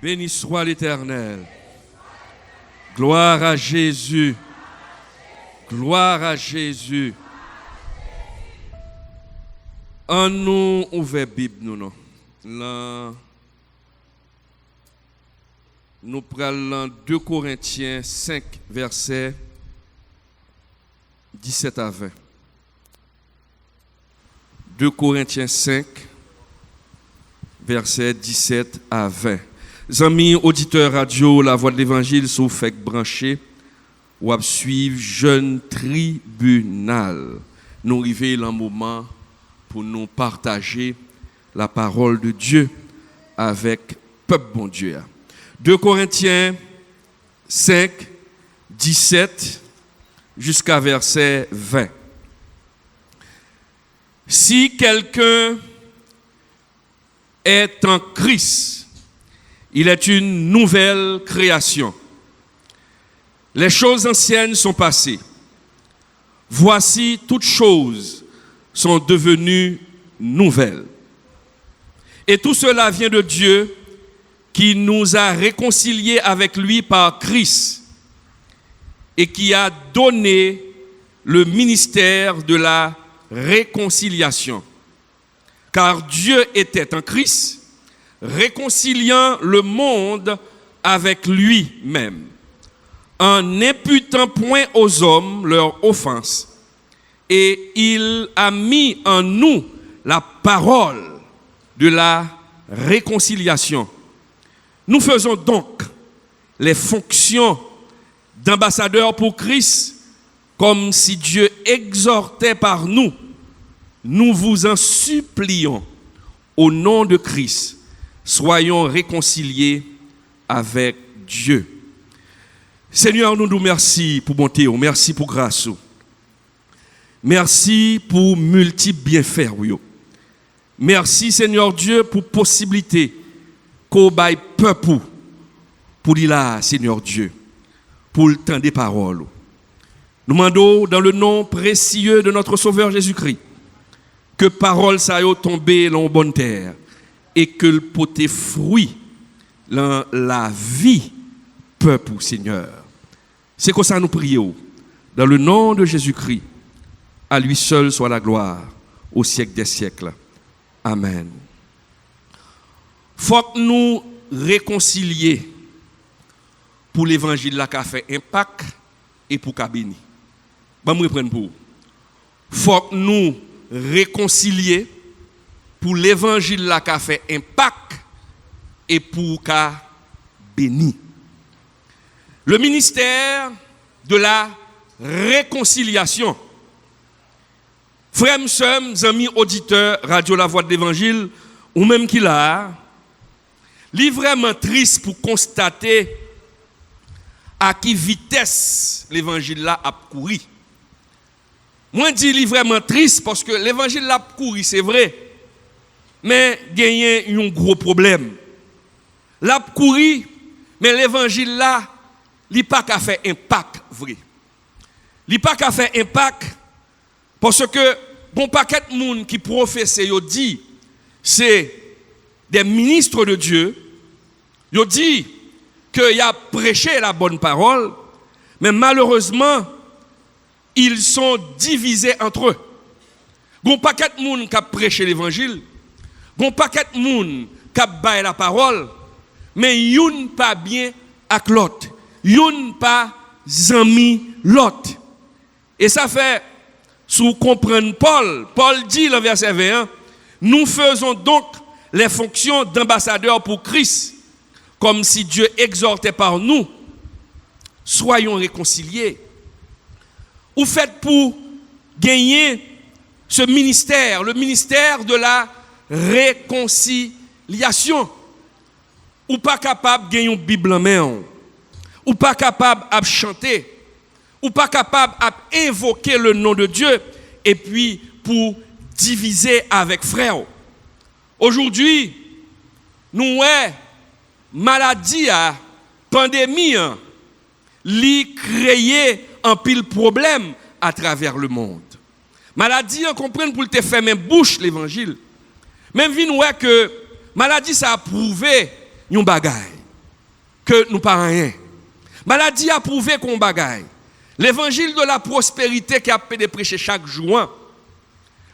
Béni soit l'Éternel. Gloire à Jésus. Gloire à Jésus. En nous ouvert Bible nous non. Là, nous prenons 2 Corinthiens 5 versets 17 à 20. 2 Corinthiens 5 versets 17 à 20. Amis auditeurs radio La Voix de l'Évangile sous fait branché ou à suivre jeune tribunal. Nous arrivons un moment pour nous partager la parole de Dieu avec peuple bon Dieu. 2 Corinthiens 5 17 jusqu'à verset 20. Si quelqu'un est en Christ, il est une nouvelle création. Les choses anciennes sont passées. Voici, toutes choses sont devenues nouvelles. Et tout cela vient de Dieu qui nous a réconciliés avec lui par Christ et qui a donné le ministère de la réconciliation. Car Dieu était en Christ, réconciliant le monde avec lui-même, en n'imputant point aux hommes leurs offenses. Et il a mis en nous la parole de la réconciliation. Nous faisons donc les fonctions d'ambassadeurs pour Christ, comme si Dieu exhortait par nous. Nous vous en supplions, au nom de Christ, soyons réconciliés avec Dieu. Seigneur, nous nous remercions pour bonté, merci pour grâce. Merci pour multiples bienfaits. Merci Seigneur Dieu pour possibilité qu'on baille peuple pour dire là, Seigneur Dieu, pour le temps des paroles. Nous demandons dans le nom précieux de notre Sauveur Jésus-Christ que parole ça yo tomber dans bonne terre et que le porte fruit dans la vie peuple Seigneur. C'est comme ça nous prions dans le nom de Jésus-Christ. À lui seul soit la gloire au siècle des siècles. Amen. Faut que nous réconcilier pour l'évangile là qui a fait impact et pour Kabini. Bon, me reprendre pour. Faut que nous réconcilier pour l'évangile là qui a fait impact et pour Kabini. Le ministère de la réconciliation. Frères, sœurs, amis auditeurs, Radio La Voix de l'Évangile, ou même qui l'a, est vraiment triste pour constater à qui vitesse l'évangile là a couru. Moi, je dis vraiment triste parce que l'évangile là a couru, c'est vrai, mais il y a un gros problème. L'a couru, mais l'évangile là, il n'a pas qu'à faire impact vrai. Il n'a pas qu'à faire impact parce que bon paquet de monde qui professe yo dit c'est des ministres de Dieu. Yo dit que y a prêché la bonne parole, mais malheureusement ils sont divisés entre eux. Bon paquet de monde qui a prêché l'évangile, bon paquet de monde qui a baillé la parole, mais youn pas bien avec l'autre. Youn pas zami l'autre. Et ça fait sous comprendre Paul dit dans verset 21, nous faisons donc les fonctions d'ambassadeurs pour Christ, comme si Dieu exhortait par nous, soyons réconciliés. Ou faites pour gagner ce ministère, le ministère de la réconciliation. Ou pas capable de gagner une Bible en main, ou pas capable de chanter, ou pas capable d'invoquer le nom de Dieu, et puis pour diviser avec frère. Aujourd'hui, nous avons maladie, pandémie, li créer un pile problème à travers le monde. Maladie, on comprend pour te faire même bouche l'évangile. Même vi nous que maladie ça a prouvé une bagaille. que nous pas rien. Maladie a prouvé qu'on bagaille. L'évangile de la prospérité qui a été prêché chaque jour.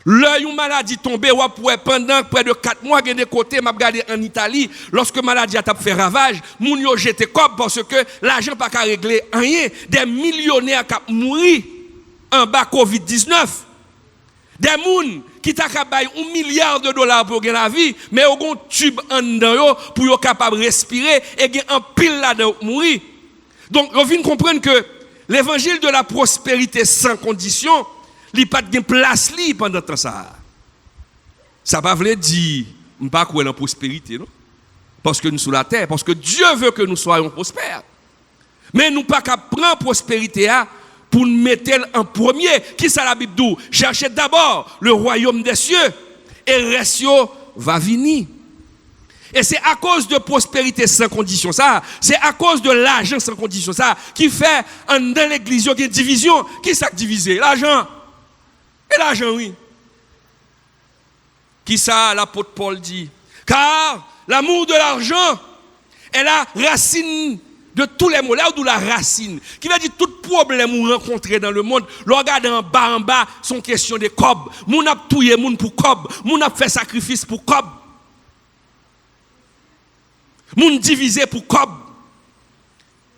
L'œil une maladie tombée pendant près de 4 mois, il y a des côtés, m'a regardé en Italie, lorsque maladie a fait ravage, moun yo jeté comme parce que l'argent pas qu'à régler rien, des millionnaires qui mouru en bas Covid-19. Des moun qui t'a capable $1 milliard pour gagner la vie, mais au gon tube en dedans pour yo capable respirer et gen un pile là-dedans mourir. Donc on vient comprendre que l'évangile de la prospérité sans condition, il n'y a pas de place pendant tout ça. Ça ne veut pas dire qu'on ne pas dans la prospérité, non? Parce que nous sommes sur la terre, parce que Dieu veut que nous soyons prospères. Mais nous ne pouvons pas prendre la prospérité pour nous mettre en premier. Qui ça la Bible dit? Cherchez d'abord le royaume des cieux et le reste va venir. Et c'est à cause de prospérité sans condition, ça, c'est à cause de l'argent sans condition, ça, qui fait dans l'église, il y a une division. Qui ça divisé? L'argent. Et l'argent, oui. Qui ça, l'apôtre Paul dit? Car l'amour de l'argent est la racine de tous les maux. Là où la racine, qui veut dire tout problème que vous rencontrez dans le monde, regardez en bas, sont question de cob. Moun a touillé moun pour cob. Moun a fait sacrifice pour cob. Moun divisé pour cob.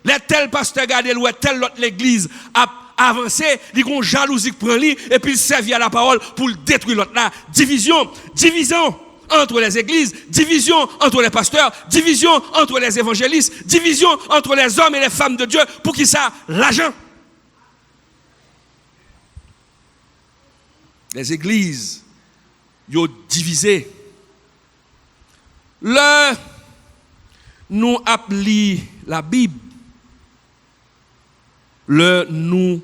Les tels pasteurs gardent ou tel l'autre l'église a avancé, ils ont jalousie qui prend lui et puis il servit à la parole pour détruire l'autre là. Division entre les églises, division entre les pasteurs, division entre les évangélistes, division entre les hommes et les femmes de Dieu. Pour qui ça? L'argent. Les églises, ils ont divisé. Nous appelons la Bible. Nous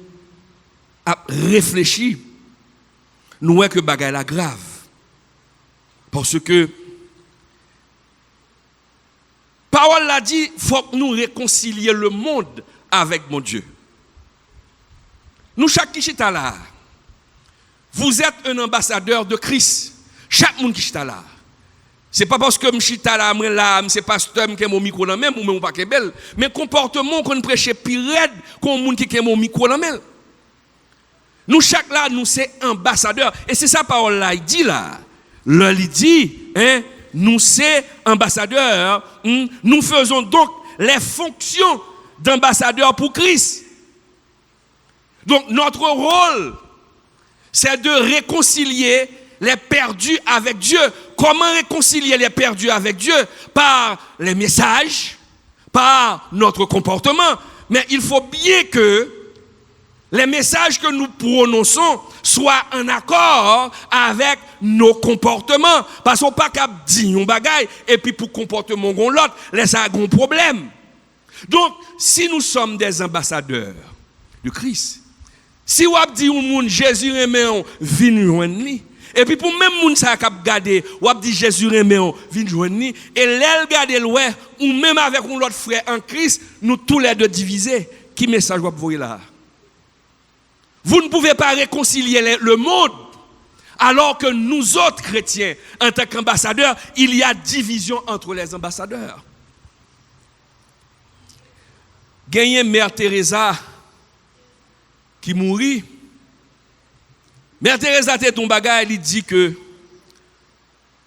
réfléchis. Nous voyons que bagay la grave. Parce que parole l'a dit, il faut que nous réconcilier le monde avec mon Dieu. Nous, chaque qui est là, vous êtes un ambassadeur de Christ. Chaque monde qui est là. Ce n'est pas parce que je suis là, c'est pasteur qui a mon micro dans même, ou même pas que belle, mais comportement qu'on prêche pire qu'on monde qui a mon micro dans même. Nous, chaque là, nous, c'est ambassadeur. Et c'est ça, parole là, il dit là. Là, il dit, nous, c'est ambassadeurs. Nous faisons donc les fonctions d'ambassadeur pour Christ. Donc, notre rôle, c'est de réconcilier les perdus avec Dieu. Comment réconcilier les perdus avec Dieu? Par les messages, par notre comportement. Mais il faut bien que les messages que nous prononçons soient en accord avec nos comportements. Parce qu'on ne peut pas dire un bagay et puis pour comportement on l'autre, laisse un gros problème. Donc, si nous sommes des ambassadeurs de Christ, si on dit au monde Jésus remet on vient joindre lui. Et puis pour même moun ça cap garder, ou a dit Jésus remet on vient joindre lui et l'elle garder loin ou même avec un autre frère en Christ, nous tous les deux divisés. Qui message vous voyez là? Vous ne pouvez pas réconcilier le monde alors que nous autres chrétiens en tant qu'ambassadeurs, il y a division entre les ambassadeurs. Gagné Mère Teresa qui mourit. Mère Teresa était ton bagage, il dit que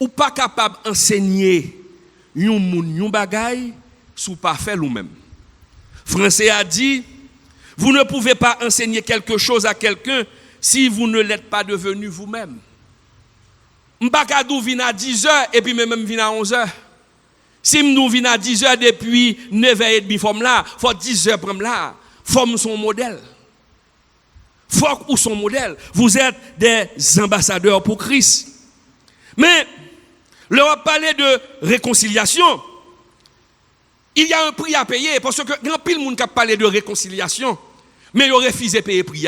ou pas capable d'enseigner un bagage sous pas faire nous-mêmes. Français a dit, vous ne pouvez pas enseigner quelque chose à quelqu'un si vous ne l'êtes pas devenu vous-même. M'bakadou vient à 10h et puis même vient à 11h. Si nous vient à 10h depuis 9h30 forme là, faut 10h prendre là, forme son modèle. Faut ou son modèle. Vous êtes des ambassadeurs pour Christ. Mais leur parler de réconciliation, il y a un prix à payer parce que grand pile monde qui a parlé de réconciliation, mais il refuse de payer prix.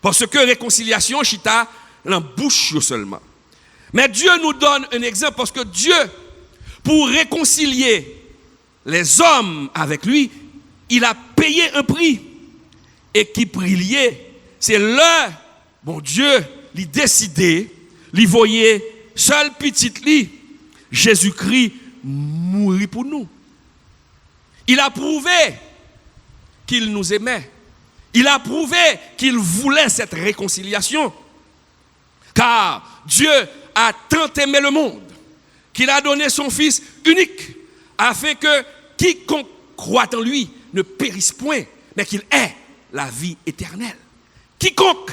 Parce que réconciliation chita dans bouche seulement. Mais Dieu nous donne un exemple parce que Dieu, pour réconcilier les hommes avec lui, il a payé un prix. Et qui priait, c'est là, bon Dieu, il décidé, il voyait seul petit lit, Jésus-Christ mourir pour nous. Il a prouvé qu'il nous aimait. Il a prouvé qu'il voulait cette réconciliation. Car Dieu a tant aimé le monde qu'il a donné son Fils unique afin que quiconque croit en lui ne périsse point, mais qu'il ait la vie éternelle. Quiconque.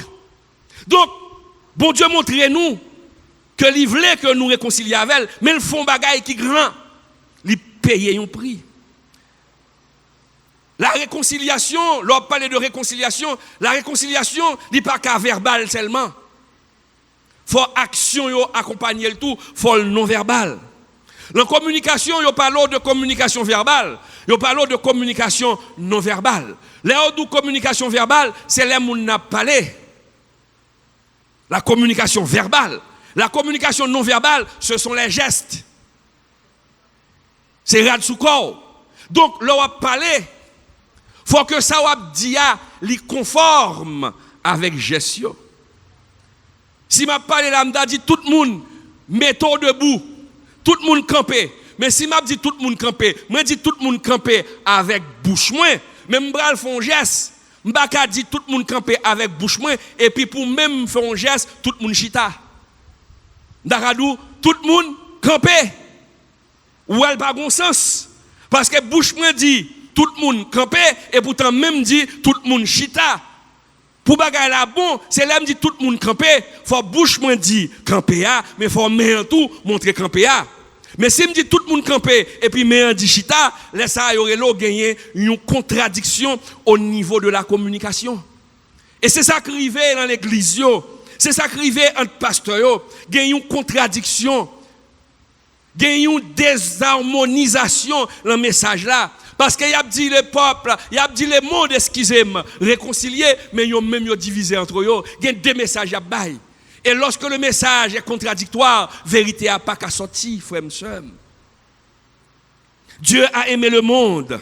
Donc, bon Dieu montre-nous que il voulait que nous réconcilions avec elle, mais le font bagaille qui grand, il paye un prix. La réconciliation, l'on parle de réconciliation, la réconciliation n'est pas qu'à verbal seulement. Il faut action accompagner le tout, il faut le non-verbal. La communication, il parle de communication verbale, il parle de communication non-verbale. Là où communication verbale, c'est là où on a parlé. La communication verbale. La communication non-verbale, ce sont les gestes. C'est rad sous corps. Donc, là où on parle, faut que ça ou dit li conforme avec gestion. Si m'a parlé là, m'a dit tout le monde mettons debout, tout le monde campé. Mais si m'a dit tout le monde campé, m'a dit tout le monde campé avec bouche moins, même bral font geste. M'a ka dit tout le monde campé avec bouche moins et puis pour même faire un geste, tout le monde chita. D'Aradou, tout le monde campé. Ou elle pas bon sens parce que bouche moins dit tout le monde campé et pourtant même dit tout le monde chita. Pour bagay la bon, c'est là me dit tout le monde campé, faut bouche moins dit campé mais faut main tout montrer campé. Mais si me dit tout le monde campé et puis main dit chita, laisse ça y aurait gagner une contradiction au niveau de la communication. Et c'est ça qui arrivait dans l'église c'est ça qui arrivait entre pasteurs gagne une contradiction. Gagne une désharmonisation dans le message là. Parce qu'il a dit le peuple, il a dit le monde, excusez-moi, réconcilier, mais ils ont même divisé entre eux. Il y a deux messages à bailler. Et lorsque le message est contradictoire, vérité n'a pas qu'à sortir, frère et sœur. Dieu a aimé le monde,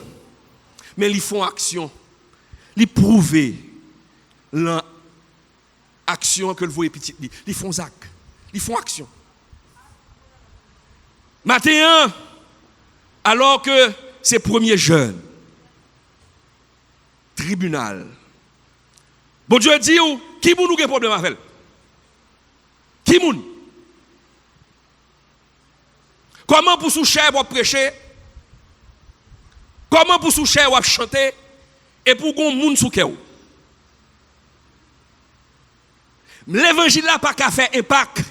mais ils font action. Ils prouvent l'action que le voyez petit. Ils font acte. Ils font action. Matin, alors que ces premiers jeunes, tribunal, bon Dieu dit, qui moun nou gen problème avec elle? Qui moun? Comment pour sous cher ou prêcher? Comment pour sous cher ou chanter? Et pour gon moun sou kè ou? L'évangile n'a pas qu'à faire impact.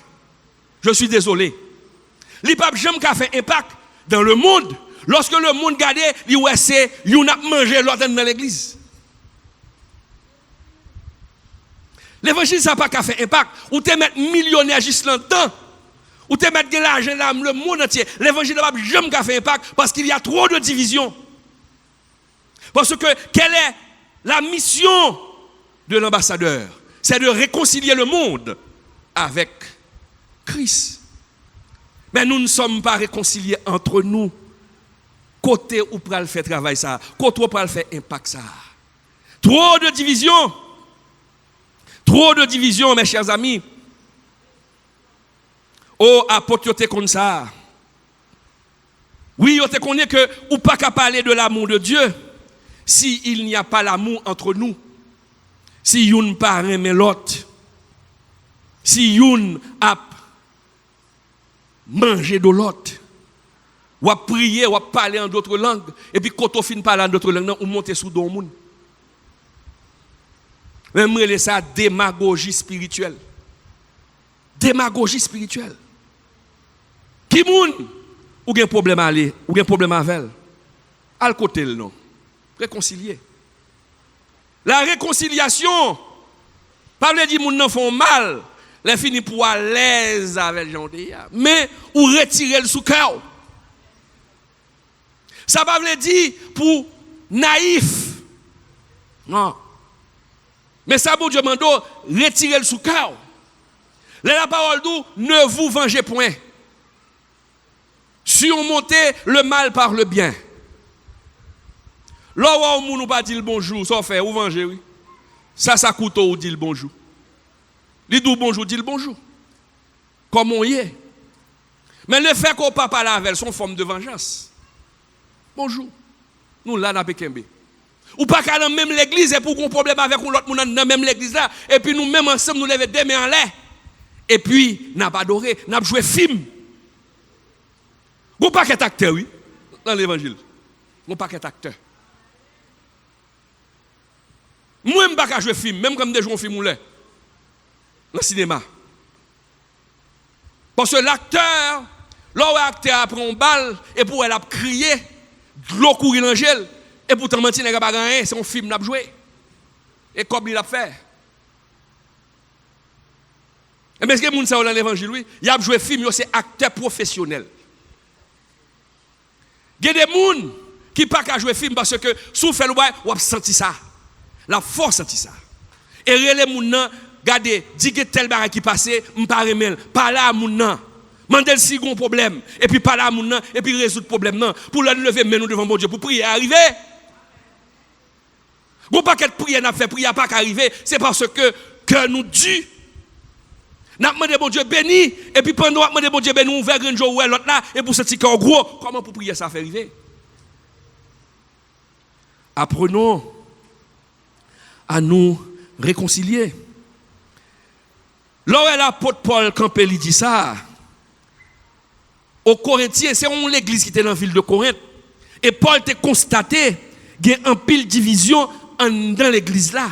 Je suis désolé. Il n'a pas jamais qu'à faire impact dans le monde. Lorsque le monde regarde, il ouais c'est yon a mangé l'autre dans l'église. L'évangile ça pas qu'à faire impact. Ou te mettre millionnaire juste là-dedans. Ou te mettre de l'argent là le monde entier. L'évangile n'a pas jamais qu'à faire impact parce qu'il y a trop de divisions. Parce que quelle est la mission de l'ambassadeur? C'est de réconcilier le monde avec Christ. Mais nous ne sommes pas réconciliés entre nous. Côté où pral faire travail ça, côté où pral faire impact ça. Trop de division. Trop de division, mes chers amis. Oh, apôtre te comme ça. Oui, on te connaît que ou pas qu'à parler de l'amour de Dieu si il n'y a pas l'amour entre nous. Si youn pas aimer l'autre. Si youn a mangé de l'autre. Ou à prier, ou à parler en d'autres langues. Et puis quand on finit de parler en d'autres langues, on monte sous don moun. Même c'est ça démagogie spirituelle. Démagogie spirituelle. Qui moun ou gen problème à aller, ou gen problème avec elle. Al côté le non. Réconcilier. La réconciliation, pas veut dire moun nan font mal, les fini pour à l'aise avec gens mais ou retirer le sous cœur. Ça pas veut dire pour naïf. Non. Mais ça bon Dieu mando retirer le sous cœur. La parole d'où ne vous vengez point. Surmontez le mal par le bien. Là où on nous pas dit le bonjour, ça fait ou venger oui. Ça coûte ou dit le bonjour. Li dou bonjour dit le bonjour. Comme on y est. Mais le fait qu'on pas parler avec elle, son forme de vengeance. Bonjour. Nous là n'a pas kembe. Ou pas qu'à dans même l'église et pour qu'on problème avec l'autre monde dans même l'église là et puis nous même ensemble nous lever deux mains en l'air. Et puis n'a pas adoré, n'a joué film. Vous pas qu'être acteur oui dans l'évangile. Vous pas qu'être acteur. Moi même pas qu'à jouer film même comme des joueurs film ou là. Dans le cinéma. Parce que l'acteur, l'acteur prend une balle et pour elle a crié, de l'eau courir l'angèle, et pourtant mentir n'a pas gagné, c'est un film n'a joué. Et comme il a fait. Et bien, est-ce que les gens dans l'évangile, oui, il a joué film, c'est acteur professionnel. Il y a des gens qui ne peuvent pas jouer film parce que si vous faites le bail, vous avez senti ça. La force senti ça. Et les gens regardez, dit que tel barrage qui passe, m'pa remel, pas là moun nan. Mandel si gon problème et puis pas là moun nan et puis résoudre problème nan pour le lever mais nous devant bon Dieu pour prier arriver. Gon paquet de prière n'a fait prière pas arriver, c'est parce que nous Dieu n'a demandé bon Dieu béni et puis pendant n'a demandé bon Dieu béni ouvert grand jour ouais l'autre là et pour ce cœur gros, comment pour prier ça fait arriver? Apprenons à nous réconcilier. Là où l'apôtre Paul Campbell dit ça, aux Corinthiens, c'est l'église qui était dans la ville de Corinthe. Et Paul a constaté qu'il y a un pile division dans l'église là.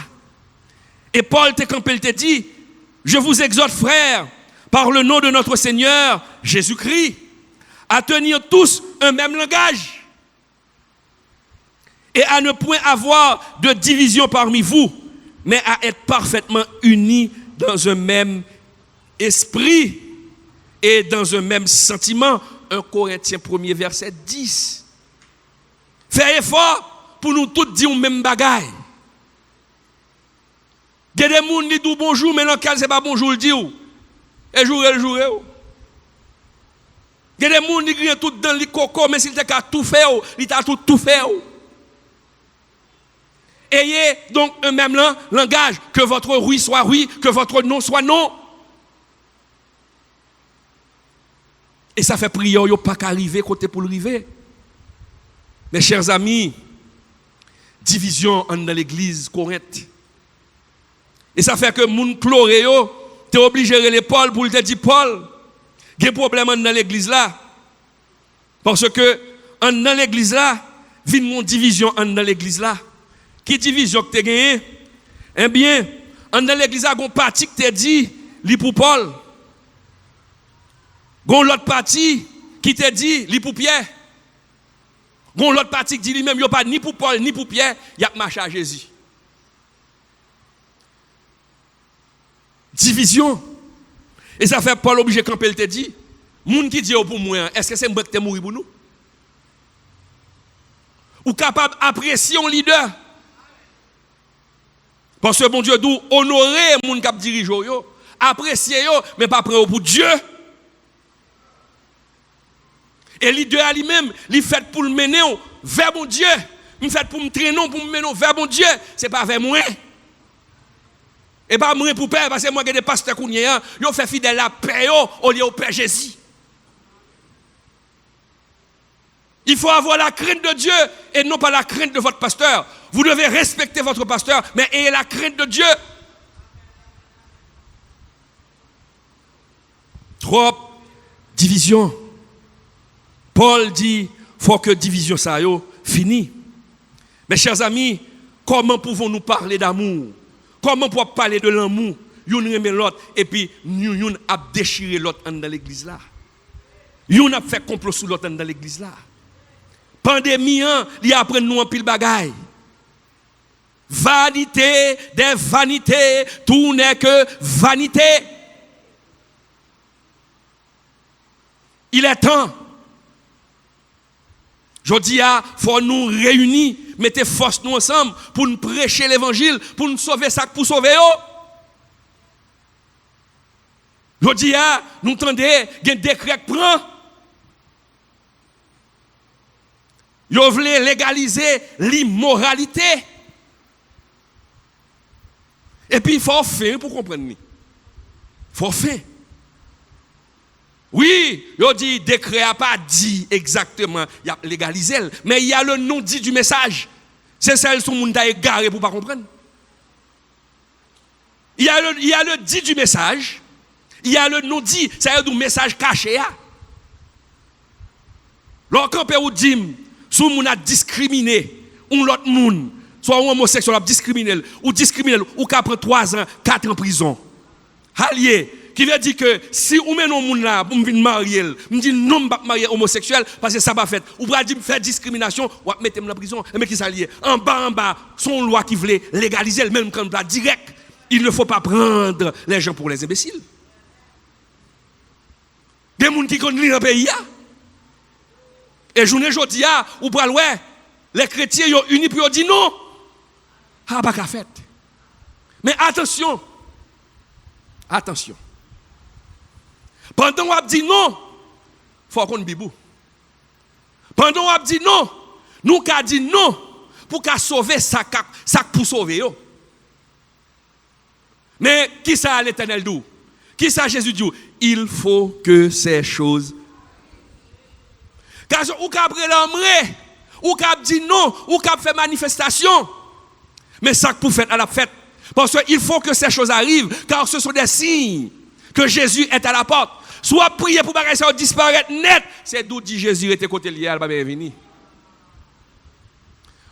Et Paul te dit, je vous exhorte frères, par le nom de notre Seigneur Jésus-Christ, à tenir tous un même langage et à ne point avoir de division parmi vous, mais à être parfaitement unis dans un même esprit et dans un même sentiment. 1 Corinthiens 1er verset 10. Faites effort pour nous tous dire le même bagaille. Il y a des gens qui disent bonjour, mais dans le cas, ce n'est pas bonjour, le dit. Et jour. Il y a des gens qui crient tout dans le coco, mais s'il t'a tout fait, il t'a tout fait. Ayez donc un même langage, que votre oui soit oui, que votre non soit non. Et ça fait prière, il n'y a pas qu'à arriver côté pour le river. Mes chers amis, division dans l'église Corinthe. Et ça fait que moun ploré yo, tu es obligé de les Paul pour te dire Paul, il y a un problème dans l'église là. Parce que dans l'église là, vient mon division dans l'église là. Qui division que tu as gagné? Eh bien, dans l'église là, il y a une partie qui t'a dit, li pour Paul. Il y a l'autre partie qui t'a dit, li pour Pierre. Il y a l'autre partie qui dit lui-même, il n'y a pas ni pour Paul, ni pour Pierre, il y a marché à Jésus. Division. Et ça fait Paul obligé quand il te dit, moun qui dit pour moi, est-ce que c'est moi qui t'ai mouru pour nous? Ou capable d'apprécier un leader? Parce que bon Dieu dit honorer les gens qui dirigent, apprécier, mais pas prendre pour Dieu. Et leader à lui-même, il fait pour le mener vers mon Dieu. Il fait pour me traîner, pour me mener vers mon Dieu. Ce n'est pas vers moi. Et pas moi pour père, parce que moi, j'ai des pasteurs qui ont fait fidèle à paix au lieu au Père Jésus. Il faut avoir la crainte de Dieu et non pas la crainte de votre pasteur. Vous devez respecter votre pasteur, mais ayez la crainte de Dieu. Trop division. Paul dit, il faut que division ça finisse. Mes chers amis, comment pouvons-nous parler d'amour? Comment pouvons-nous parler de l'amour? Yon remet l'autre et puis yon a déchiré l'autre dans l'église là. Yon a fait complot sur l'autre dans l'église là. Pandémie, il apprend nous en pile bagaille. Vanité des vanités, tout n'est que vanité. Il est temps. Je dis, il faut nous réunir, mettez force nous ensemble pour nous prêcher l'évangile, pour nous sauver ça, pour sauver eux. Je dis, nous entendez, il y a un décret qui prend. Vous voulez légaliser l'immoralité. Et puis il faut faire pour comprendre. Il faut faire. Oui, il dit décret n'a pas dit exactement, il a légalisé, mais il y a le non dit du message. C'est celle sur le monde égaré pour ne pas comprendre. Il y a le dit du message, il y a le non dit, c'est du message caché. Lorsqu'on peut vous dire, si on a discriminé, ou l'autre monde, soit un homosexuel a discriminé, ou qu'à prendre 3 ans, 4 ans en prison. Allié. Qui veut dire que si on met nos monde là pour me venir marier, me dit non pas marier homosexuel parce que ça va fait. Ou va dire faire discrimination, ou mettre en prison, mais qui s'allie en bas son loi qui voulait légaliser le même quand on direct. Il ne faut pas prendre les gens pour les imbéciles. Des gens qui connaissent le pays et journée jodi ou pral ouais, les chrétiens yo unis pour dire non. Ah pas qu'à fait. Mais attention. Attention. Pendant qu'on dit non, il faut qu'on bibou. Pendant qu'on dit non, nous avons dit non pour qu'à sauver ça pour sauver yo. Mais qui ça l'Éternel dit? Qui ça Jésus dit? Il faut que ces choses. Car ou qu'a l'homme, ou qu'a dit non, ou qu'a fait manifestation. Mais ça pour faire à la fête. Parce qu'il faut que ces choses arrivent, car ce sont des signes que Jésus est à la porte. Soit prier pour que ça disparaisse net, c'est d'où dit Jésus était côté lié, elle va bien venir.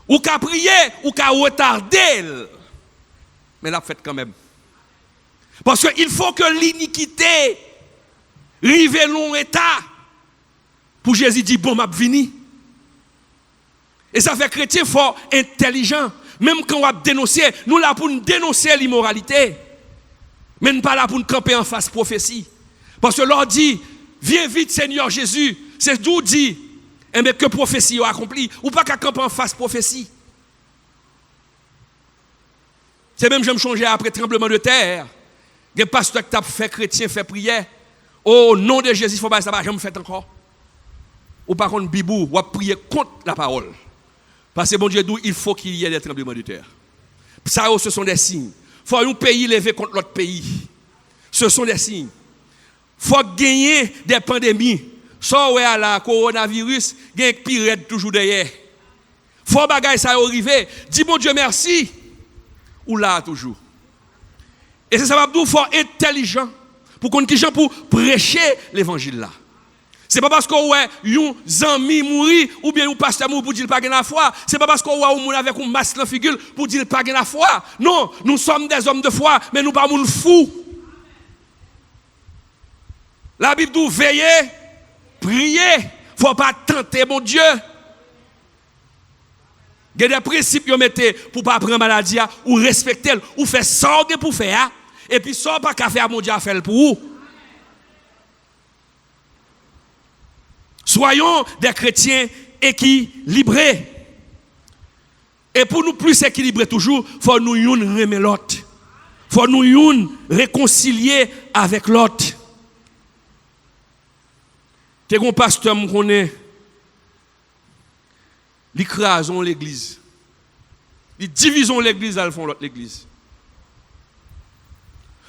Ou qu'à prier, ou qu'à retarder, mais la fête quand même. Parce qu'il faut que l'iniquité rive long état pour Jésus dire bon m'a vini. Et ça fait chrétien fort intelligent. Même quand on va dénoncer, nous là pour nous dénoncer l'immoralité. Mais nous pas là pour nous camper en face prophétie. Parce que l'on dit, viens vite Seigneur Jésus. C'est d'où dit, mais que prophétie a accompli. Ou pas qu'à camper en face prophétie. C'est même je me changer après tremblement de terre. Des pasteurs qui ont fait chrétien, fait prière. Au nom de Jésus, il faut pas ça va jamais fait encore. Ou par contre bibou, ou prier contre la parole. Parce que bon Dieu dit, il faut qu'il y ait des tremblements de terre. Ça, ce sont des signes. Il faut un pays lever contre l'autre pays. Ce sont des signes. Il faut gagner des pandémies. Soit ouais à la coronavirus, il y a un pire toujours derrière. Il faut bagaille ça arriver. Dis bon Dieu merci. Ou là toujours. Et c'est ça va nous faut intelligent pour qu'on gens pour prêcher l'évangile là. C'est pas parce qu'on ouais un ami mourir ou bien un pasteur mourir pour dire pas gain la foi, c'est pas parce qu'on ouais un monde avec un masque dans figure pour dire pas gain la foi. Non, nous sommes des hommes de foi, mais nous pas moun fou. La Bible dit veiller, prier, faut pas tenter mon Dieu. Il y a des principes que vous mettez pour ne pas prendre maladie, ou respecter, ou faire sortir pour faire, et puis ça pas qu'à faire mon Dieu à faire pour vous. Soyons des chrétiens équilibrés. Et pour nous plus équilibrer toujours, il faut nous remettre l'autre. Il faut nous réconcilier avec l'autre. T'es un pasteur me connaît. Ils crasent l'église. Ils divisent l'église, ils font l'autre l'église.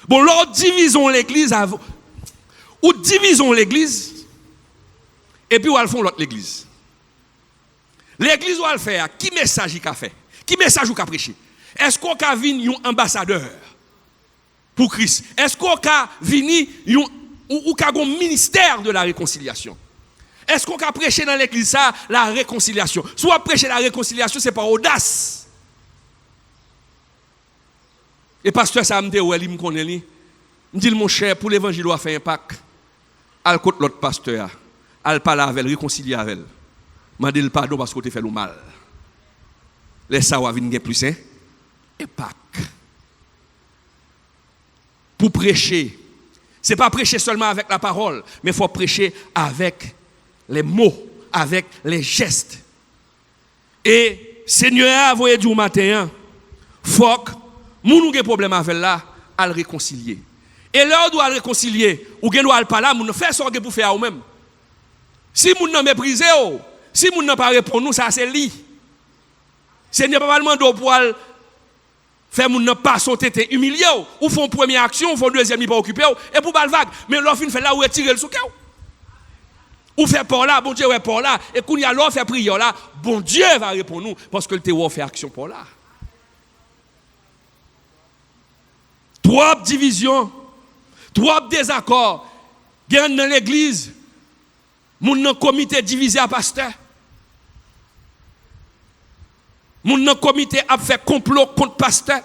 Bon, leur divisons l'église, ou divisons l'église, et puis ils font l'autre l'église. L'église où elle fait, qui message il a fait? Qui message il a prêché? Est-ce qu'on a venu un ambassadeur pour Christ? Est-ce qu'on a venu un ministère de la réconciliation? Est-ce qu'on a prêché dans l'église ça, la réconciliation? Soit prêcher la réconciliation, c'est par audace. Et pasteur ça me dit, ouais, il me connaît. Il me dit, mon cher, pour l'évangile, il a fait un pacte. Al côté l'autre pasteur, al parler avec elle, réconcilier avec elle. M'a dit le pardon parce que tu fait le mal. Les ça va venir plus, hein? Et Pâques. Pour prêcher, ce n'est pas prêcher seulement avec la parole, mais il faut prêcher avec les mots, avec les gestes. Et Seigneur, vous voyez du matin, faut que nous avons des problèmes avec là, à le réconcilier. Et là, on doit le réconcilier, ou bien doit le parler, nous faire ce pour faire nous-mêmes. Si nous n'avons méprisé, si nous n'avons pas répondu, nous, ça c'est lui. Seigneur, pas demander pour faire nous ne pas sauter, humilier, ou font première action, ou font deuxième, pas occuper, et pour balle vague. Mais l'offre fait là où est tiré le soukao. Ou fait par là, bon Dieu, ouais, par là. Et qu'on y a l'or fait prière là, bon Dieu va répondre nous. Parce que le terror fait action par là. Trois divisions, trois désaccords. Bien dans l'église, mon comité divisé à pasteur. Mon comité a fait complot contre pasteur.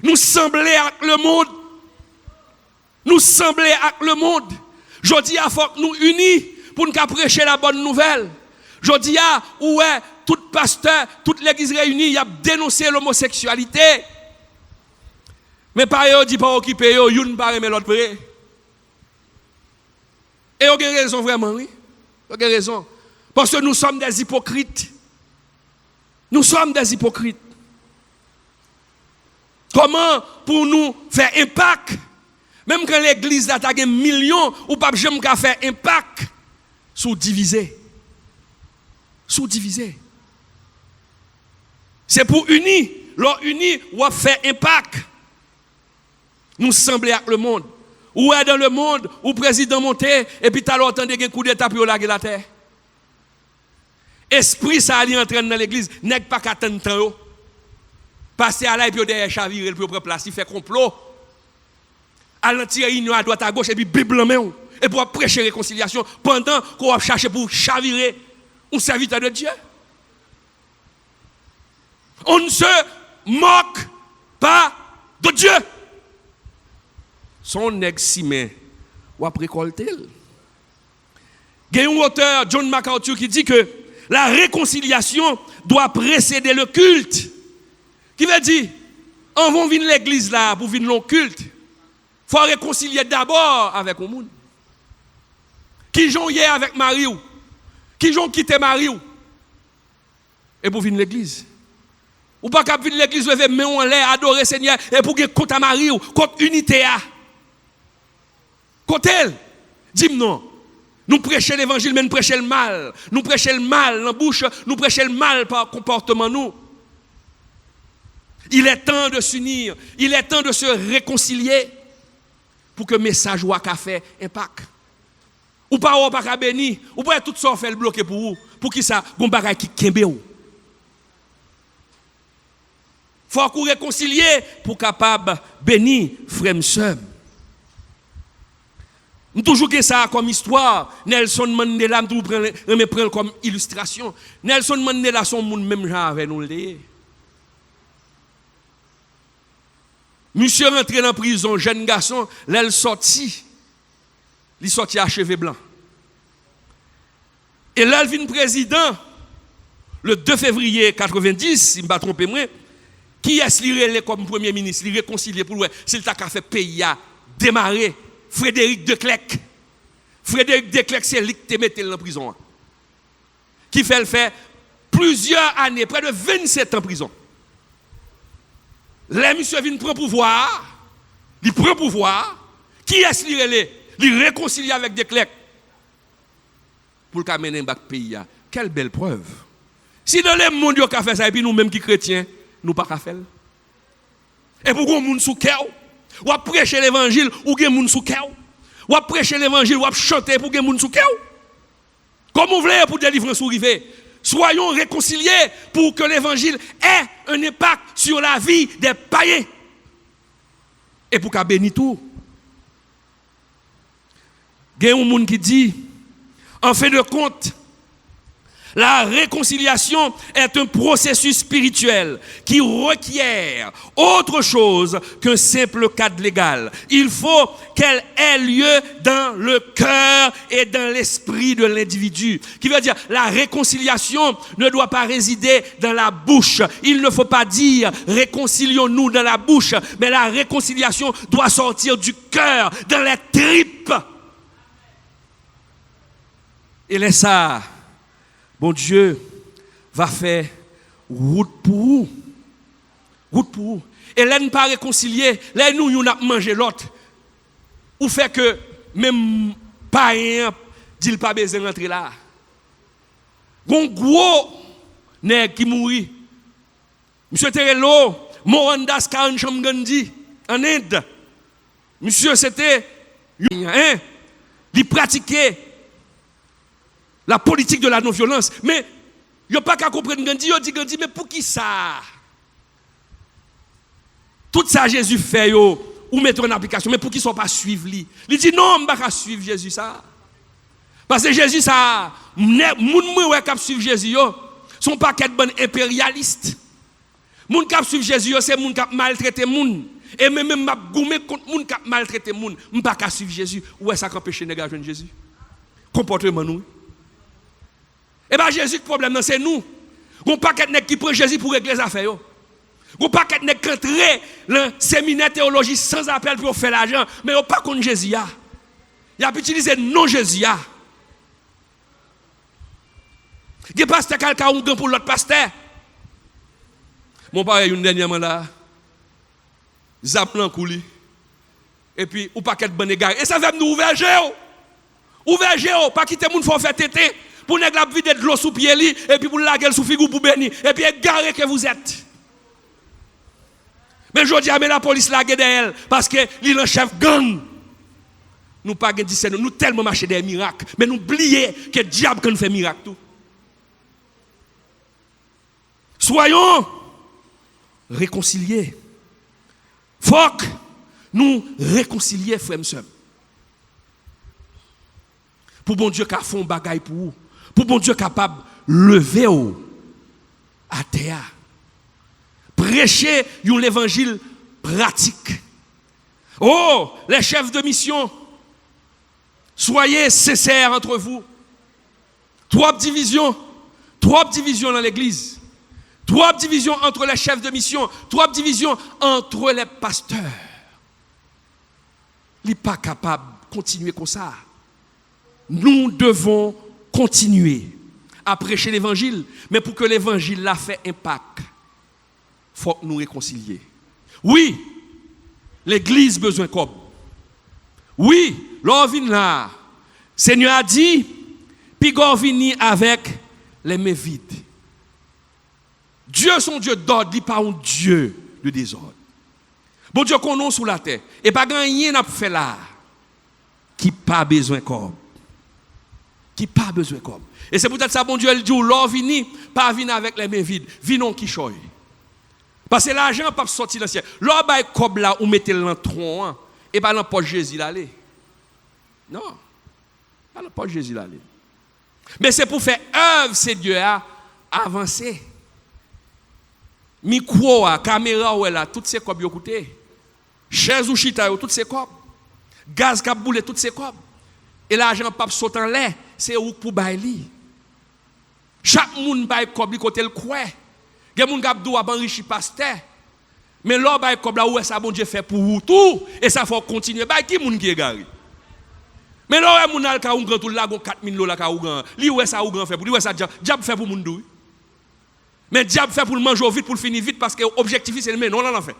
Nous semblons avec le monde. Nous semblons avec le monde. Je dis à faut que nous unis pour nous prêcher la bonne nouvelle. Je dis à ouais, tout pasteur, toute l'église réunie, il a dénoncé l'homosexualité. Mais par eux, dit pas occuper, une par mais l'autre près. Et vous avez raison vraiment, oui. Vous avez raison. Parce que nous sommes des hypocrites. Nous sommes des hypocrites. Comment pour nous faire impact? Même quand l'église a des millions, ou pas jamais faire impact, sous-divisé. Sous-divisé. C'est pour unir. L'on unit, ou faire impact. Nous semblons avec le monde. Ou est dans le monde, ou président monté, et puis t'as entendu un coup d'état pour laguer la terre. Esprit ça allait entrer dans l'église, n'est pas qu'à attendre. Passer à là et puis derrière chavirer, et puis prendre place, il fait complot. À l'anti-réunion à droite à gauche, et puis Bible en main, et pour prêcher réconciliation, pendant qu'on va chercher pour chavirer un serviteur de Dieu. On ne se moque pas de Dieu. Son ex-simé, ou après récolter. Il y a un auteur, John MacArthur, qui dit que la réconciliation doit précéder le culte. Qui veut dire, on va venir l'église là pour venir le culte. Il faut réconcilier d'abord avec le monde. Qui j'ont hier avec Marie ou? Qui j'ont quitté Marie ou? Et pour venir l'église. Ou pas qu'à venir l'église, lever main en l'air, adorer Seigneur, et pour que contre Marie ou, contre unité à. Contre elle, dis-moi non. Nous prêchons l'évangile, mais nous prêchons le mal. Nous prêchons le mal dans la bouche, nous prêchons le mal par comportement nous. Il est temps de s'unir, il est temps de se réconcilier pour que le message soit fait impact. Ou pas béni, ou pas tout ça fait bloquer pour vous, pour qui ça, bon bagay qui kembe ou. Faut qu'on réconcilier pour capable bénir frère et sœur. Nous toujours que ça comme histoire. Nelson Mandela, nous prenons comme illustration. Nelson Mandela, son monde même genre avec nous. Monsieur rentré dans la prison, jeune garçon, là il sorti à cheveux blancs. Et là il vient président, le 2 février 90, si je ne me trompe pas, qui est-ce qu'il comme premier ministre, il réconcilié pour lui, s'il t'a fait pays à démarrer. Frédéric de Klerk. Frédéric de Klerk, c'est lui qui te mette dans la prison. Qui fait le faire plusieurs années, près de 27 ans en prison. Là, monsieur vient prendre pouvoir. Il prend pouvoir. Qui est-ce qu'il est? Il réconcilie avec de Klerk. Pour qu'il mène un pays. Quelle belle preuve. Si dans les mondes, il a fait ça, et puis nous-mêmes qui chrétiens, nous pas qu'à faire. Et pour qu'on monde sous cœur. Ou à prêcher l'évangile, ou gen moun sou kèw. Ou à prêcher l'évangile, ou à chanter pour gen moun sou kèw. Comme vous voulez pour délivrer sous rivé. Soyons réconciliés pour que l'évangile ait un impact sur la vie des païens. Et pour qu'à bénir tout. Il y a un monde qui dit, en fin de compte, la réconciliation est un processus spirituel qui requiert autre chose qu'un simple cadre légal. Il faut qu'elle ait lieu dans le cœur et dans l'esprit de l'individu. Qui veut dire, la réconciliation ne doit pas résider dans la bouche. Il ne faut pas dire réconcilions-nous dans la bouche, mais la réconciliation doit sortir du cœur, dans les tripes. Et laisse ça. Bon Dieu va faire route pour vous. Route pour vous. Et là, nous pas réconcilier. Là, nous avons mangé l'autre. Ou fait que même païen dit pas besoin d'entrer là. Bon gros nèg qui mourit. Monsieur Terrello, Mohandas Karamchand Gandhi en Inde. Monsieur c'était il pratiquait La politique de la non-violence. Mais, il n'y a pas qu'à comprendre Gandhi, mais pour qui ça? Tout ça, Jésus fait, ou mettre en application, mais pour qui ne sont pas suivre lui? Il dit non, je ne vais pas suivre Jésus ça. Parce que Jésus, ça, les gens qui suivent Jésus, sont pas qu'être bon impérialistes. Les gens qui suivent Jésus, c'est les gens qui maltraitent les gens. Et même je goumé contre les gens qui maltraitent les gens. Je ne vais pas suivre Jésus. Où est-ce ça qui empêche les gens de Jésus? Comportement nous. Et bien Jésus, le problème, c'est nous. On pas qu'être qui prend Jésus pour régler les affaires. On pas qu'être qui entre dans le séminaire théologie sans appel pour faire l'argent. Mais on pas contre Jésus. Il a utilisé non Jésus. Il y a pasteur quelqu'un ou pour l'autre pasteur. Mon père, une dernière là, zap nan kouli. Et puis, ou pas qu'être bon égard. Et ça fait nous ouvrir géo. Ouvrir géo, pas quitter moun faut faire tété. Pour ne pas vider de l'eau sous pied li, et puis pour la gueule sous figou pour bénir. Et puis, égaré que vous êtes. Mais je dis, mais la police la gueule d'elle, parce que l'île en chef gang. Nous pas dit c'est nous tellement marcher des miracles. Mais nous oublions que le diable quand nous fait miracle tout. Soyons réconciliés. Faut que nous réconcilier, frères et sœurs. Pour bon Dieu qui a fait un bagaille pour vous. Pour bon Dieu capable de lever à terre. Prêcher l'évangile pratique. Oh, les chefs de mission, soyez sincères entre vous. Trois divisions dans l'église. 3 divisions entre les chefs de mission. 3 divisions entre les pasteurs. Il n'est pas capable de continuer comme ça. Nous devons continuer à prêcher l'évangile. Mais pour que l'évangile l'a fait impact, il faut nous réconcilier. Oui, l'église a besoin de comme. Oui, l'on vient là. Seigneur a dit, puis on vient avec les mains vides. Dieu, son Dieu d'ordre, il n'est pas un Dieu de désordre. Bon Dieu qu'on a sous la terre. Et pas rien n'a fait là. Qui pas besoin comme. Qui pas besoin comme. Et c'est peut-être ça, bon Dieu, il dit, l'or vini, pas venir avec les mains vides. Vinon qui choye. Parce que l'argent n'a pas sorti dans le ciel. L'or bail comme là, ou mettez le tronc, et pas dans pas Jésus l'aller. Non. Pas dans pas Jésus l'aller. Mais c'est pour faire œuvre, c'est Dieu a avancé. Micro, caméra, ou là, toutes ces copes, vous écoutez. Chaise ou chita, toutes ces copes. Gaz qui boule, toutes ces copes. Et l'argent pas sauter en l'air, c'est où pour bailler. Chaque monde baille copes, côté le croix. Il y a des gens qui doivent enrichir pasteur. Mais là, baille copes là, où est-ce que bon Dieu fait pour vous tout? Et ça faut continuer. Baille qui monde qui est garé? Mais là, où est-ce que vous avez tout là, 4 000 là, lui, où est-ce que vous avez fait pour lui? Où est-ce que diable fait pour monde? Mais diable fait pour le manger vite, pour le finir vite, parce que l'objectif, c'est le mais non, non, fait.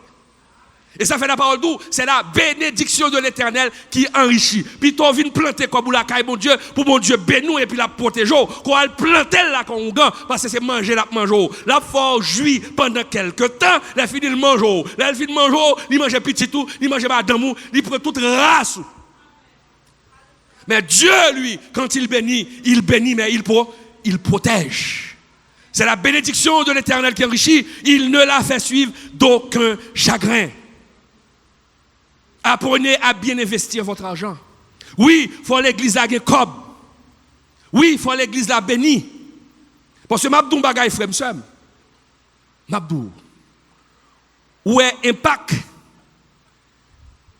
Et ça fait la parole d'où? C'est la bénédiction de l'Éternel qui enrichit. Puis tu viens planter comme la caille, mon Dieu, pour mon Dieu bénir et puis la protéger. Quand elle plante là, quand on gagne, parce que c'est manger, la manger. La force jouit pendant quelques temps, la fille il mange. La fille mange, il mange petit tout, il mange madame, il prend toute race. Mais Dieu, lui, quand il bénit, mais il protège. C'est la bénédiction de l'Éternel qui enrichit. Il ne la fait suivre d'aucun chagrin. Apprenez à bien investir votre argent. Oui, il faut l'église la cob. Oui, il faut l'église la bénie. Parce que m'abdou bagay frère m'sem. M'abdou. Où est impact?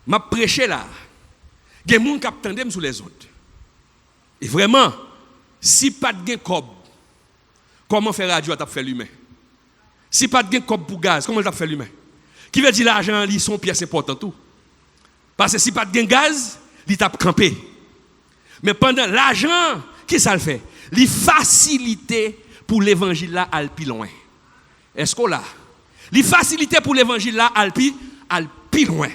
M'a prêché là. Il y a des gens qui attendent sur les autres. Et vraiment, si pas de cob, comment faire radio à faire l'humain? Si pas de cob pour gaz, comment faire l'humain? Qui veut dire l'argent, ils sont pièces importantes tout. Parce que si pas de gaz, il tape campé. Mais pendant l'argent, qui ça le fait? Il facilite pour l'évangile là à plus loin. Est-ce qu'on l'a? Il facilite pour l'évangile là à plus loin.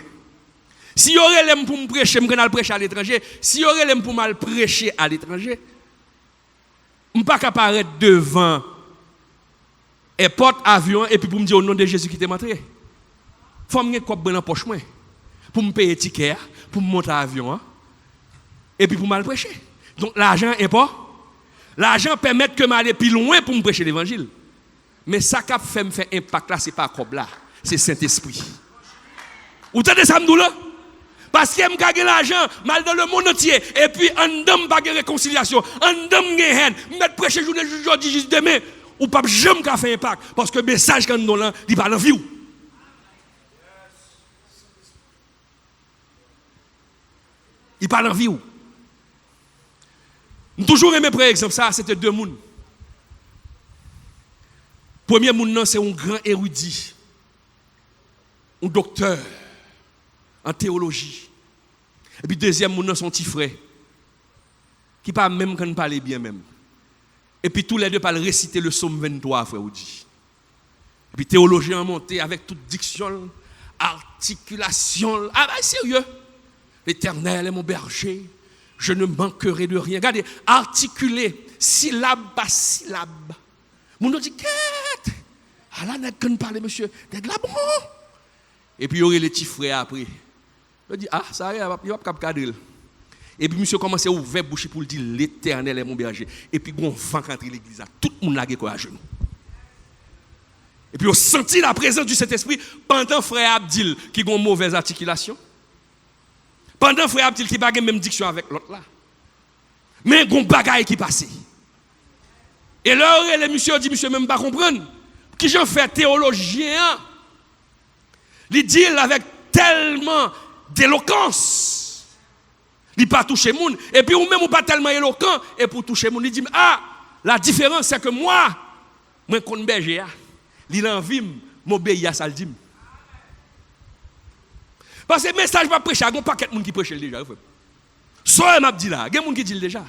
Si y aurait l'aime pour me prêcher, je prêcher à l'étranger. Si y aurait l'aime pour mal prêcher à l'étranger, je ne peux pas apparaître devant et porte avion et puis pour me dire au nom de Jésus qui t'est montré. Il faut me mettre dans la poche pour me payer ticket, pour me monter à l'avion et puis pour mal prêcher. Donc l'argent est pas. L'argent permet que m'aller plus loin pour me prêcher l'évangile. Mais ça qui fait me faire impact là, c'est pas comme là, c'est Saint-Esprit. Vous entendez ça me là? Parce que je gagne l'argent, mal dans le monde entier, et puis en dame pas de réconciliation, en dame de haine, mettre prêcher journée aujourd'hui juste demain, ou pas jamais faire impact, parce que le message qu'on nous là, il parle en vie. Il parle en vie. Toujours aimé par exemple ça, c'était deux personnes. Premier monde c'est un grand érudit, un docteur en théologie. Et puis deuxième monde son petit frère qui parle même quand il parle bien même. Et puis tous les deux parlent réciter le psaume 23 frère Oudi. Et puis théologien monté avec toute diction, articulation. Ah ben sérieux. L'Éternel est mon berger, je ne manquerai de rien. Regardez, articuler syllabe par syllabe. Mon nom dit qu'est-ce? Ah là n'est qu'on parle monsieur, n'est là bon. Et puis il y aurait les petits frères après. Il dit ah ça il va pas cadrer. Et puis monsieur commence à ouvrir bouche pour dire l'Éternel est mon berger. Et puis bon vent quand l'église tout le monde l'a quoi à genoux. Et puis on sentit la présence du Saint-Esprit pendant frère Abdil qui a une mauvaise articulation. Pendant frère Abdil qui n'a pas la même diction avec l'autre là. Mais il y a un bagaille qui passe. Et là, les monsieur dit, monsieur même pas comprendre. Qui j'en fais théologien. Il dit avec tellement d'éloquence. Il n'a pas touché le monde. Et puis, ou même ou pas tellement éloquent. Et pour toucher le monde, il dit, ah, la différence c'est que moi, je connais berger. Il a envie, m'obéir à ça. Parce que le message va prêcher, il y a un paquet de monde qui prêche déjà. Soit m'a dit là, il y a des gens qui disent déjà.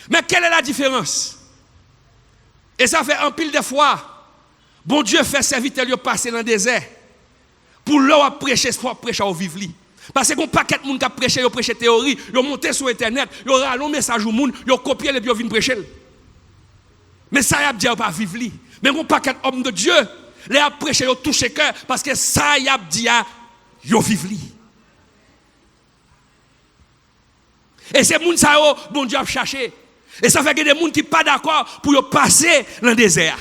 Mais quelle est la différence? Et ça fait un pile de fois, bon Dieu fait serviteur de passer dans le désert. Pour leur prêcher, il faut prêcher au vivre. Parce que il y a un paquet de monde qui prêche, ils prêchent théorie, ils montent sur Internet, ils ont un message au monde, ils copient et puis ils viennent prêcher. Mais ça, il y a dit pas vivre. Mais il y a un paquet d'hommes de Dieu, les prêcher, ils touchent le cœur, parce que ça, il y a dit, ils vivent. Et c'est les gens qui bon Dieu a cherché. Et ça fait que des gens qui ne sont pas d'accord pour passer dans le désert.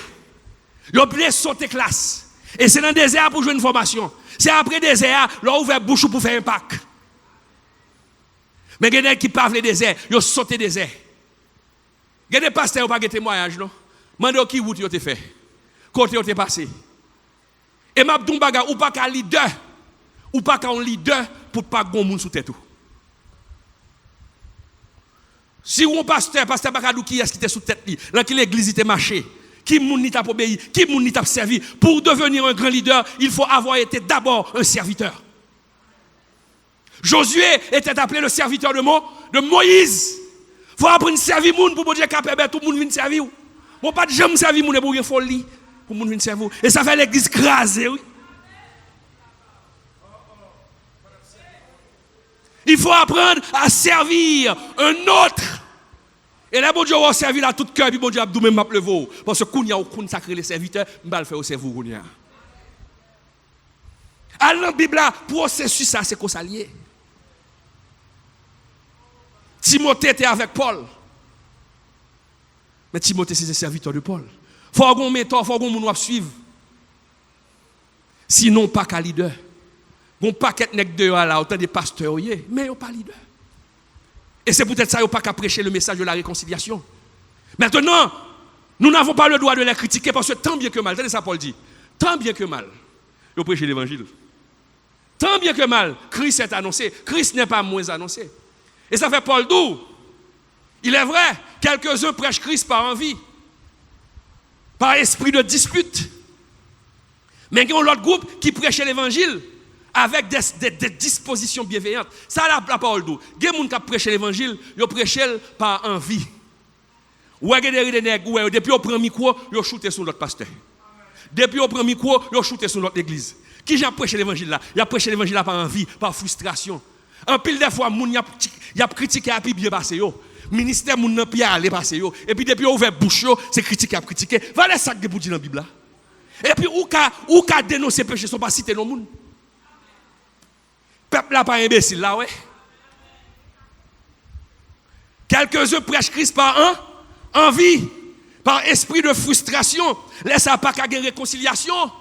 Ils ont oublié sauter classe. Et c'est dans le désert pour jouer une formation. C'est après le désert, ils ont ouvert bouche pour faire un pack. Mais il y a des gens qui parlent le désert, ils ont sauté le désert. Il y a des pasteurs qui n'ont pas de témoignage, non? Mandez qui route ils ont fait. Côté ils ont passé. Et m'a dit ou pas qu'un leader, ou pas qu'un leader pour pas gon monde sous tête. Si un pasteur pas qui est-ce qui était sous tête li, dans qui l'église était marché, qui moun ni t'a obéi, qui moun ni t'a servi, pour devenir un grand leader, il faut avoir été d'abord un serviteur. Josué était appelé le serviteur de Moïse. Il faut apprendre à servir moun pour dire capable tout le monde vient servir. Bon pas de jamais servir moun pour une folie pour moun vient servir. Et ça fait l'église craser oui. Il faut apprendre à servir un autre. Et là, bon Dieu va servir à tout cœur, puis bon Dieu a dit même m'a levé. Parce que kounya ou koun sacré les serviteurs, m'ba le faire au cerveau kounya. À la Bible là, processus ça c'est qu'on s'allier. Timothée était avec Paul. Mais Timothée c'est un serviteur de Paul. Faut qu'on mentor, faut qu'on moun suivre. Sinon pas qu'un leader. Bon paquet nèg de là autant des pasteurs mais yo pas leader. Et c'est peut-être ça yo pas qu'à prêcher le message de la réconciliation. Maintenant, nous n'avons pas le droit de les critiquer parce que tant bien que mal, c'est ça Paul dit. Tant bien que mal, yo prêcher l'évangile. Tant bien que mal, Christ est annoncé, Christ n'est pas moins annoncé. Et ça fait Paul d'où? Il est vrai, quelques-uns prêchent Christ par envie, par esprit de dispute. Mais il y a l'autre groupe qui prêche l'évangile avec des dispositions bienveillantes. Ça, la parole d'où? Il y a des gens qui prêchent l'évangile, ils prêchent par envie. Ou il y a des nègres, depuis au premier micro, ils shootent sur l'autre pasteur. Depuis au premier micro, ils shootent sur l'autre église. Qui j'ai prêché l'évangile là? Il a prêché l'évangile là par envie, par frustration. En pile des fois, il a critiqué à bien passé yo. Ministère moun nan pi aller passer yo. Et puis depuis ouvert bouche yo, c'est critiquer à critiquer. Va les sacs de bouti dans la Bible là. Et puis ou ka dénoncer péché sont pas citer non moun. Peuple là pas imbécile là ouais. Quelques-uns prêchent Christ par envie. par esprit de frustration, laisse pas qu'à une réconciliation.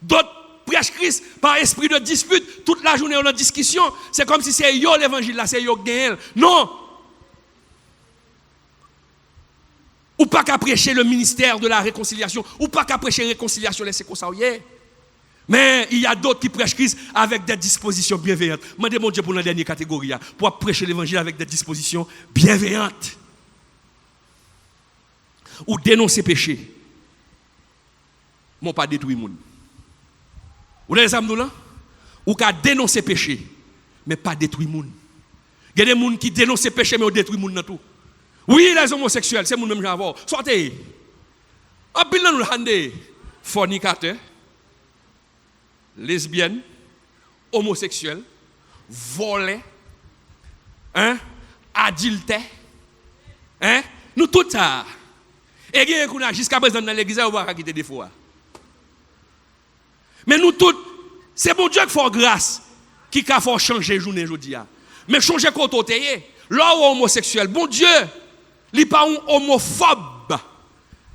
D'autres prêchent Christ par esprit de dispute, toute la journée on a discussion, c'est comme si c'est yo l'évangile là, c'est yo gagne. Non. Ou pas qu'à prêcher le ministère de la réconciliation, ou pas qu'à prêcher réconciliation, laissez comme ça. Mais il y a d'autres qui prêchent Christ avec des dispositions bienveillantes. Demandez mon Dieu pour la dernière catégorie, pour prêcher l'évangile avec des dispositions bienveillantes. Ou dénoncer péché. Mon pas détruire monde. Ou les âmes là, ou qu'à dénoncer péché, mais pas détruire monde. Il y a des gens qui dénoncent péché mais détruisent monde dans tout. Oui, les homosexuels, c'est mon même genre. Sortez. En pile nous hande fornicateur, lesbienne, homosexuel, volé, adultère, nous tout ça. Et qu'on a jusqu'à présent dans l'église, on va quitter des fois. Mais nous tous, c'est bon Dieu qui fait grâce, qui a fait changer journée aujourd'hui. Mais changer côté, là où homosexuel, bon Dieu, il n'est pas un homophobe.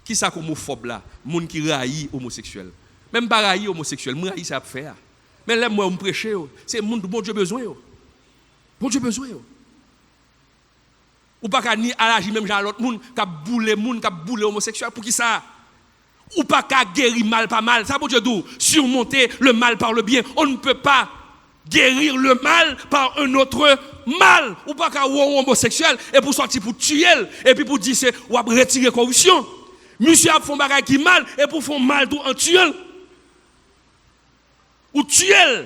Qui ça comme homophobe là? Moun qui raille homosexuel. Même pas raille homosexuel, moi raille ça faire. Mais là moi on prêcher, c'est moun bon Dieu besoin. Bon Dieu besoin. Ou pas qu'à ni agir même genre l'autre moun qui boule homosexuel pour qui ça? Ou pas qu'à guérir mal pas mal. Ça bon Dieu dit surmonter le mal par le bien. On ne peut pas guérir le mal par un autre mal. Ou pas qu'à ou homosexuel et pour sortir pour tuer et puis pour dire c'est ou retirer corruption. Monsieur a fait un bagage qui mal et pour faire mal tout en tuant. Ou tuer.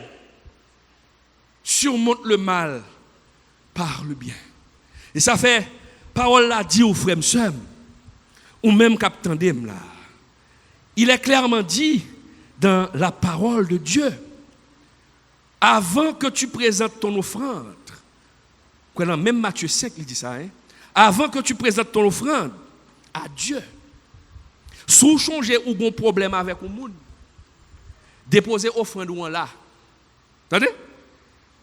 Surmonte le mal par le bien. Et ça fait parole là dit aux frères sœurs ou même captain d'em là. Il est clairement dit dans la parole de Dieu. Avant que tu présentes ton offrande, même Matthieu 5, il dit ça, avant que tu présentes ton offrande à Dieu, sous changer ou bon problème avec le monde, déposer offrande ou là, attendez?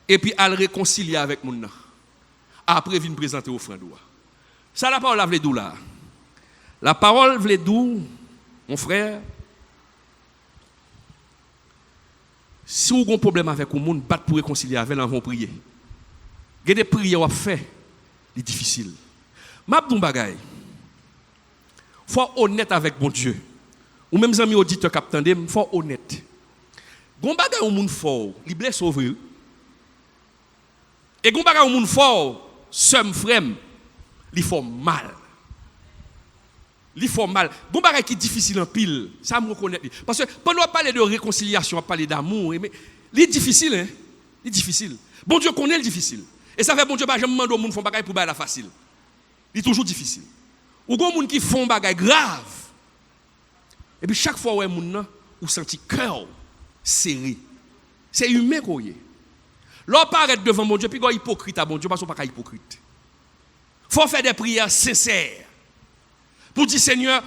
Et puis à le réconcilier avec le monde. Après, venir présenter offrande. Ça, la parole veut dire là. La parole veut dire, mon frère, si vous avez un problème avec le monde, battre pour réconcilier avec eux, vont prier. Il y a des prières à faire, c'est difficile. Ma bon bagay. Faut être honnête avec bon Dieu. Ou même amis auditeurs captant dem, faut être honnête. Gon bagay au monde fort, il blesse sauver. Et gon bagay au monde fort, seul frère, il faut mal. Il faut mal. Gon bagay qui difficile en pile, ça me reconnaître. Parce que pendant parler de réconciliation, on parler d'amour, mais il est difficile hein. Il est difficile. Bon Dieu connaît le difficile. Et ça fait bon Dieu pas jamais demander au monde font bagay pour la facile. Il est toujours difficile. Ou gon monde qui font bagay grave. Et puis chaque fois où moun nan ou senti cœur serré. C'est humain qu'on y est. L'on paraît devant mon Dieu puis gon hypocrite à bon Dieu parce qu'on pas hypocrite. Faut faire des prières sincères. Pour dire Seigneur,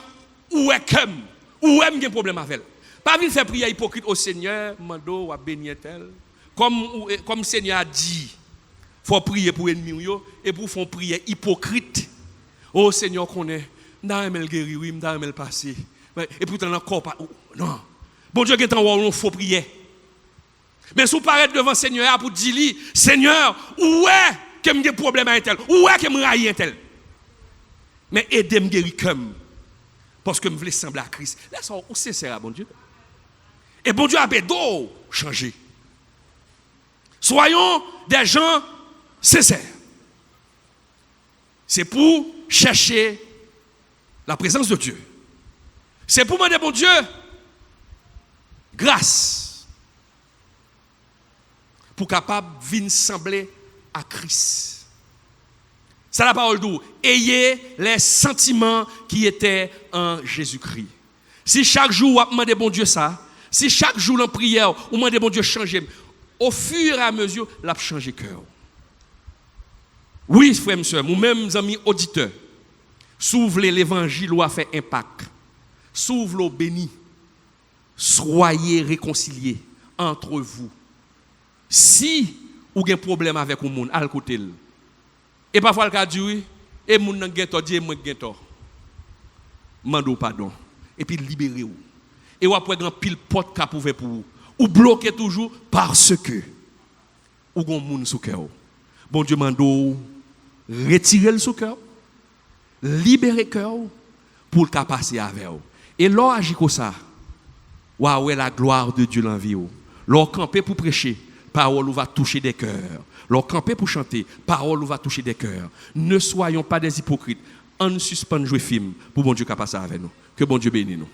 où est comme où est un problème avec elle. Pas venir faire prière hypocrite au Seigneur, mando ou bénir tel. Comme Seigneur a dit, faut prier pour ennemi et pour faire prière hypocrite. Oh Seigneur connaît, n'a jamais guéri, oui, n'a jamais passé. Et pourtant encore pas non. Bon Dieu qui est en haut, faut prier. Mais si vous paraître devant Seigneur pour dire lui, Seigneur, où est que j'ai des problèmes avec tel? Où est que me raille tel? Mais aidez-moi guérir comme parce que je veux sembler à Christ. Là ça où sincère bon Dieu. Et bon Dieu a besoin changer. Soyons des gens sincères. C'est pour chercher la présence de Dieu. C'est pour demander bon Dieu grâce pour capable venir sembler à Christ. C'est la parole d'où? Ayez les sentiments qui étaient en Jésus-Christ. Si chaque jour vous demandez bon Dieu ça, si chaque jour en prière vous demandez bon Dieu changer, au fur et à mesure, l'a changer cœur. Oui, frères et sœurs, ou même amis auditeurs, s'ouvre l'évangile ou a fait impact. S'ouvre l'eau béni. Soyez réconciliés entre vous. Si vous avez un problème avec le monde, à côté. Et parfois, le cas dit oui, et moun nan gen tort, dit moi gen tort. mando pardon et puis libérer vous. Et ou après grand pile porte cap ouvert pour vous. Ou bloquer toujours parce que ou gon moun sous cœur. Bon Dieu mando retirer le sous cœur, libérer cœur pour le passer avec vous. Et là agit comme ça. Waouh, la gloire de Dieu dans vie. Leur camper pour prêcher, parole va toucher des cœurs. Leur camper pour chanter, parole va toucher des cœurs. Ne soyons pas des hypocrites. On suspend jouer film pour bon Dieu qui passe avec nous. Que bon Dieu bénisse nous.